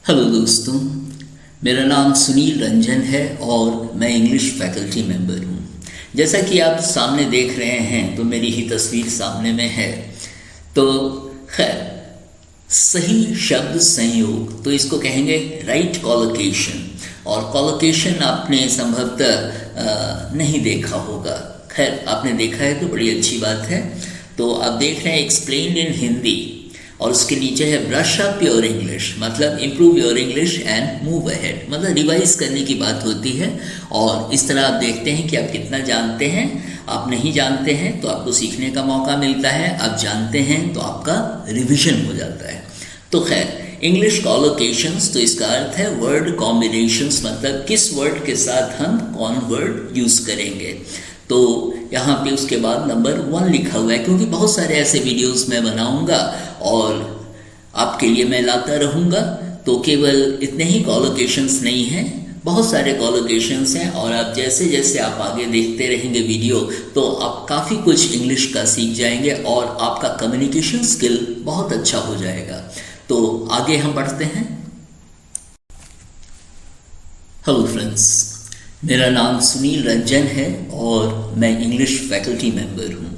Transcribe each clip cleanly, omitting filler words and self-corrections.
Hello दोस्तों, मेरा नाम सुनील रंजन है और मैं इंग्लिश फैकल्टी मेंबर हूँ। जैसा कि आप सामने देख रहे हैं तो मेरी ही तस्वीर सामने में है। तो खैर, सही शब्द संयोग तो इसको कहेंगे राइट कॉलोकेशन। और कॉलोकेशन आपने संभवतः नहीं देखा होगा। खैर, आपने देखा है तो बड़ी अच्छी बात है। तो आप देख रहे हैं एक्सप्लेन इन हिंदी और उसके नीचे है ब्रश अप योर इंग्लिश, मतलब improve your English and move ahead, मतलब रिवाइज करने की बात होती है। और इस तरह आप देखते हैं कि आप कितना जानते हैं। आप नहीं जानते हैं तो आपको सीखने का मौका मिलता है, आप जानते हैं तो आपका रिवीजन हो जाता है। तो खैर, इंग्लिश कॉलोकेशंस तो इसका अर्थ है वर्ड कॉम्बिनेशंस, मतलब किस वर्ड के साथ हम कौन वर्ड यूज करेंगे। तो यहाँ पे उसके बाद नंबर 1 लिखा हुआ है, क्योंकि बहुत सारे ऐसे वीडियोस मैं बनाऊंगा और आपके लिए मैं लाता रहूंगा। तो केवल इतने ही कॉलोकेशंस नहीं हैं, बहुत सारे कॉलोकेशंस हैं। और आप जैसे जैसे आप आगे देखते रहेंगे वीडियो तो आप काफ़ी कुछ इंग्लिश का सीख जाएंगे और आपका कम्युनिकेशन स्किल बहुत अच्छा हो जाएगा। तो आगे हम बढ़ते हैं। हेलो फ्रेंड्स, मेरा नाम सुनील रंजन है और मैं इंग्लिश फैकल्टी मेंबर हूँ।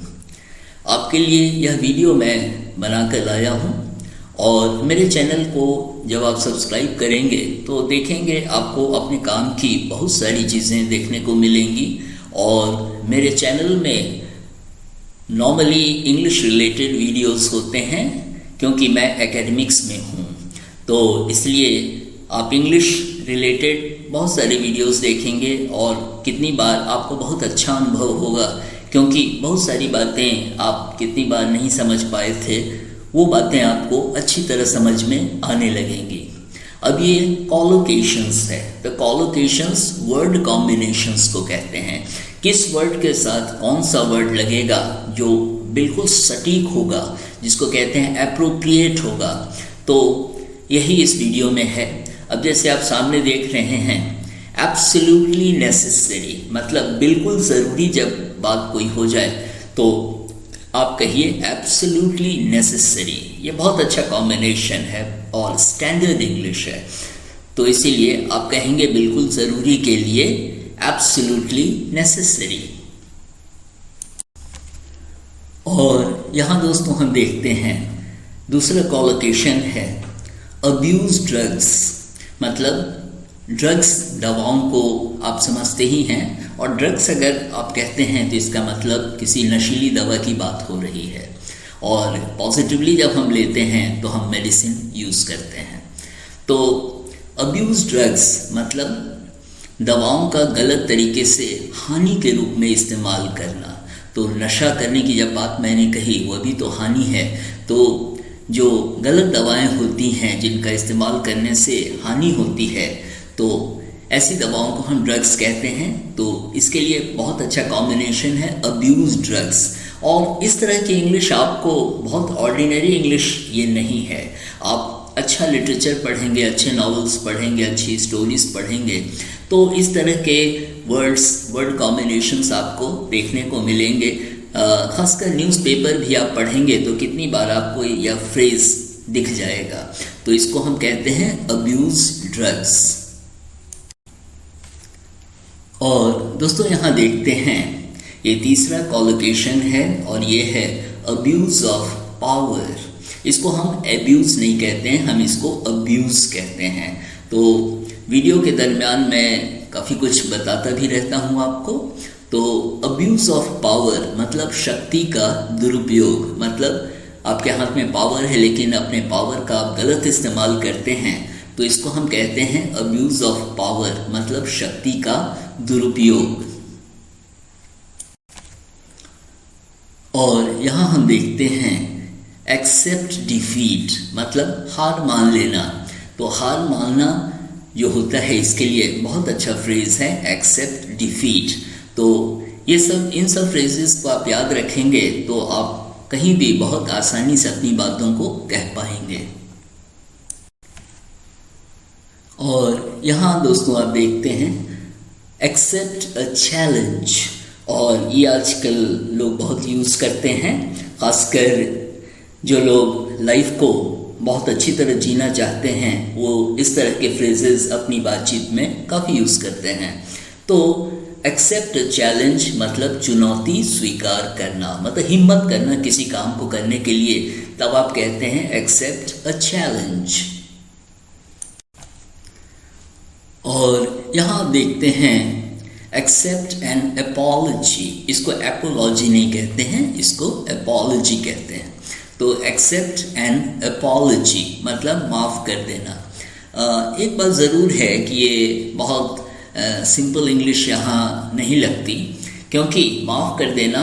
आपके लिए यह वीडियो मैं बना कर लाया हूँ और मेरे चैनल को जब आप सब्सक्राइब करेंगे तो देखेंगे आपको अपने काम की बहुत सारी चीज़ें देखने को मिलेंगी। और मेरे चैनल में नॉर्मली इंग्लिश रिलेटेड वीडियोस होते हैं, क्योंकि मैं एकेडमिक्स में हूँ तो इसलिए आप इंग्लिश रिलेटेड बहुत सारे वीडियोस देखेंगे। और कितनी बार आपको बहुत अच्छा अनुभव होगा, क्योंकि बहुत सारी बातें आप कितनी बार नहीं समझ पाए थे, वो बातें आपको अच्छी तरह समझ में आने लगेंगी। अब ये कॉलोकेशंस है, तो कॉलोकेशंस वर्ड कॉम्बिनेशंस को कहते हैं। किस वर्ड के साथ कौन सा वर्ड लगेगा जो बिल्कुल सटीक होगा, जिसको कहते हैं एप्रोप्रिएट होगा। तो यही इस वीडियो में है। अब जैसे आप सामने देख रहे हैं, एब्सोल्युटली नेसेसरी, मतलब बिल्कुल ज़रूरी जब बात कोई हो जाए तो आप कहिए एब्सोल्युटली नेसेसरी। ये बहुत अच्छा कॉम्बिनेशन है और स्टैंडर्ड इंग्लिश है। तो इसीलिए आप कहेंगे बिल्कुल ज़रूरी के लिए एब्सोल्युटली नेसेसरी। और यहाँ दोस्तों हम देखते हैं दूसरा कॉलोकेशन है अब्यूज ड्रग्स, मतलब ड्रग्स, दवाओं को आप समझते ही हैं। और ड्रग्स अगर आप कहते हैं तो इसका मतलब किसी नशीली दवा की बात हो रही है। और पॉजिटिवली जब हम लेते हैं तो हम मेडिसिन यूज़ करते हैं। तो अब्यूज ड्रग्स मतलब दवाओं का गलत तरीके से हानि के रूप में इस्तेमाल करना। तो नशा करने की जब बात मैंने कही, वह भी तो हानि है। तो जो गलत दवाएं होती हैं जिनका इस्तेमाल करने से हानि होती है, तो ऐसी दवाओं को हम ड्रग्स कहते हैं। तो इसके लिए बहुत अच्छा कॉम्बिनेशन है अब्यूज ड्रग्स। और इस तरह की इंग्लिश आपको बहुत ऑर्डिनरी इंग्लिश ये नहीं है। आप अच्छा लिटरेचर पढ़ेंगे, अच्छे नॉवेल्स पढ़ेंगे, अच्छी स्टोरीज पढ़ेंगे तो इस तरह के वर्ड कॉम्बिनेशंस आपको देखने को मिलेंगे। खासकर न्यूज़पेपर भी आप पढ़ेंगे तो कितनी बार आपको यह फ्रेज दिख जाएगा। तो इसको हम कहते हैं अब्यूज ड्रग्स। और दोस्तों यहाँ देखते हैं, ये तीसरा कॉलोकेशन है और ये है अब्यूज ऑफ पावर। इसको हम एब्यूज नहीं कहते हैं, हम इसको अब्यूज कहते हैं। तो वीडियो के दरमियान मैं काफ़ी कुछ बताता भी रहता हूँ आपको। तो अब्यूज ऑफ पावर मतलब शक्ति का दुरुपयोग, मतलब आपके हाथ में पावर है लेकिन अपने पावर का आप गलत इस्तेमाल करते हैं, तो इसको हम कहते हैं अब्यूज ऑफ पावर, मतलब शक्ति का दुरुपयोग। और यहाँ हम देखते हैं एक्सेप्ट डिफीट, मतलब हार मान लेना। तो हार मानना जो होता है, इसके लिए बहुत अच्छा फ्रेज है एक्सेप्ट डिफीट। तो ये सब, इन सब फ्रेजेस को आप याद रखेंगे तो आप कहीं भी बहुत आसानी से अपनी बातों को कह पाएंगे। और यहाँ दोस्तों आप देखते हैं एक्सेप्ट अ चैलेंज, और ये आजकल लोग बहुत यूज़ करते हैं। खासकर जो लोग लाइफ को बहुत अच्छी तरह जीना चाहते हैं वो इस तरह के फ्रेजेस अपनी बातचीत में काफ़ी यूज़ करते हैं। तो एक्सेप्ट चैलेंज मतलब चुनौती स्वीकार करना, मतलब हिम्मत करना किसी काम को करने के लिए, तब आप कहते हैं एक्सेप्ट अ चैलेंज। और यहाँ आप देखते हैं एक्सेप्ट एन अपॉलजी, इसको एपोलॉजी नहीं कहते हैं, इसको अपॉलजी कहते हैं। तो एक्सेप्ट एन अपॉलजी मतलब माफ़ कर देना। एक बात ज़रूर है कि ये बहुत सिंपल इंग्लिश यहाँ नहीं लगती, क्योंकि माफ़ कर देना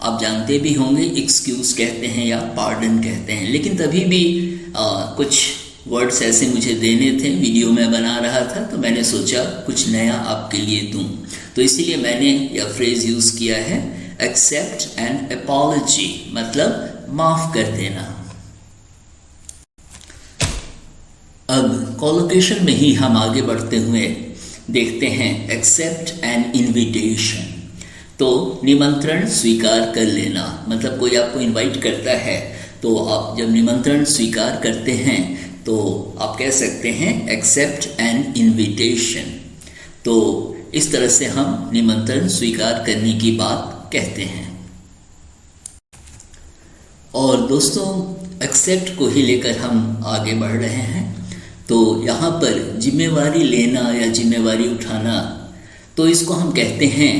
आप जानते भी होंगे एक्सक्यूज़ कहते हैं या पार्डन कहते हैं, लेकिन तभी भी कुछ वर्ड्स ऐसे मुझे देने थे, वीडियो में बना रहा था, तो मैंने सोचा कुछ नया आपके लिए दूं, तो इसीलिए मैंने यह फ्रेज यूज़ किया है एक्सेप्ट एन अपॉलजी मतलब माफ़ कर देना। अब कॉलोकेशन में ही हम आगे बढ़ते हुए देखते हैं एक्सेप्ट एन इनविटेशन। तो निमंत्रण स्वीकार कर लेना, मतलब कोई आपको इनवाइट करता है तो आप जब निमंत्रण स्वीकार करते हैं तो आप कह सकते हैं एक्सेप्ट एन इनविटेशन। तो इस तरह से हम निमंत्रण स्वीकार करने की बात कहते हैं। और दोस्तों एक्सेप्ट को ही लेकर हम आगे बढ़ रहे हैं। तो यहाँ पर जिम्मेवारी लेना या जिम्मेवारी उठाना, तो इसको हम कहते हैं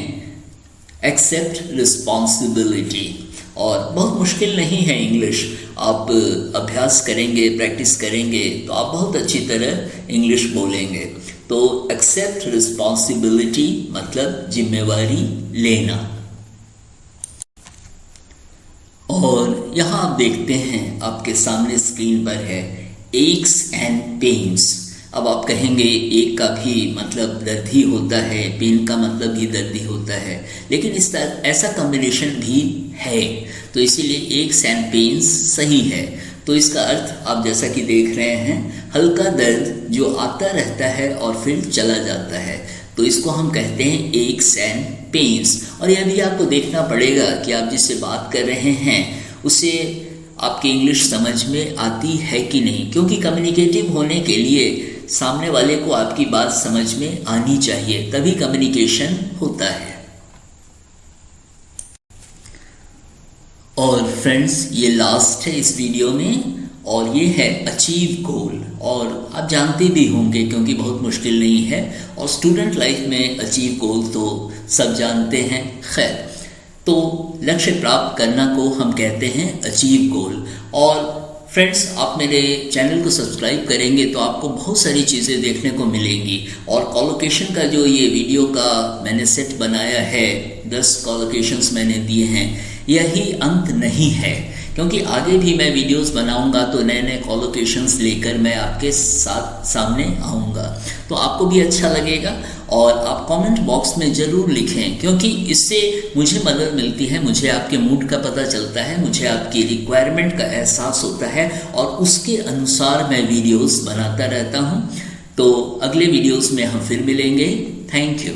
एक्सेप्ट रिस्पॉन्सिबिलिटी। और बहुत मुश्किल नहीं है इंग्लिश, आप अभ्यास करेंगे, प्रैक्टिस करेंगे तो आप बहुत अच्छी तरह इंग्लिश बोलेंगे। तो एक्सेप्ट रिस्पॉन्सिबिलिटी मतलब जिम्मेवारी लेना। और यहाँ आप देखते हैं आपके सामने स्क्रीन पर है एक्स एंड पेन्स। अब आप कहेंगे एक का भी मतलब दर्द ही होता है, पेन का मतलब भी दर्द ही होता है, लेकिन इस तरह ऐसा कॉम्बिनेशन भी है, तो इसीलिए एक्स एंड पेन्स सही है। तो इसका अर्थ आप जैसा कि देख रहे हैं, हल्का दर्द जो आता रहता है और फिर चला जाता है, तो इसको हम कहते हैं एक्स एंड पेन्स। और यह भी आपको देखना पड़ेगा कि आप जिससे बात कर रहे हैं उसे आपकी इंग्लिश समझ में आती है कि नहीं, क्योंकि कम्युनिकेटिव होने के लिए सामने वाले को आपकी बात समझ में आनी चाहिए, तभी कम्युनिकेशन होता है। और फ्रेंड्स ये लास्ट है इस वीडियो में, और ये है अचीव गोल। और आप जानते भी होंगे क्योंकि बहुत मुश्किल नहीं है, और स्टूडेंट लाइफ में अचीव गोल तो सब जानते हैं। खैर, तो लक्ष्य प्राप्त करना को हम कहते हैं अचीव गोल। और फ्रेंड्स आप मेरे चैनल को सब्सक्राइब करेंगे तो आपको बहुत सारी चीज़ें देखने को मिलेंगी। और कॉलोकेशन का जो ये वीडियो का मैंने सेट बनाया है, 10 कॉलोकेशंस मैंने दिए हैं, यही अंत नहीं है, क्योंकि आगे भी मैं वीडियोस बनाऊंगा तो नए नए कॉलोकेशंस लेकर मैं आपके साथ सामने आऊंगा, तो आपको भी अच्छा लगेगा। और आप कमेंट बॉक्स में ज़रूर लिखें, क्योंकि इससे मुझे मदद मिलती है, मुझे आपके मूड का पता चलता है, मुझे आपकी रिक्वायरमेंट का एहसास होता है, और उसके अनुसार मैं वीडियोस बनाता रहता हूं। तो अगले वीडियोस में हम फिर मिलेंगे। Thank you.